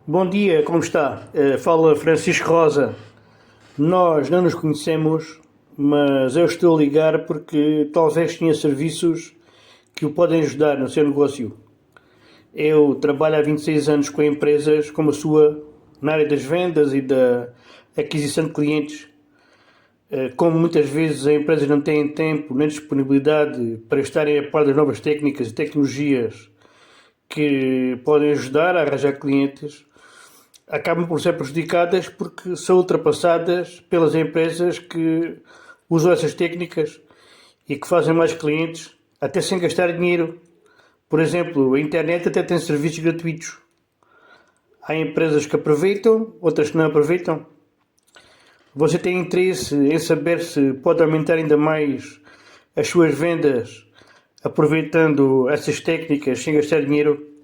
Bom dia, como está? Fala Francisco Rosa. Nós não nos conhecemos, mas eu estou a ligar porque talvez tenha serviços que o podem ajudar no seu negócio. Eu trabalho há 26 anos com empresas como a sua, na área das vendas e da aquisição de clientes. Como muitas vezes as empresas não têm tempo nem disponibilidade para estarem a par das novas técnicas e tecnologias que podem ajudar a arranjar clientes, acabam por ser prejudicadas porque são ultrapassadas pelas empresas que usam essas técnicas e que fazem mais clientes até sem gastar dinheiro. Por exemplo, a internet até tem serviços gratuitos. Há empresas que aproveitam, outras que não aproveitam. Você tem interesse em saber se pode aumentar ainda mais as suas vendas aproveitando essas técnicas sem gastar dinheiro?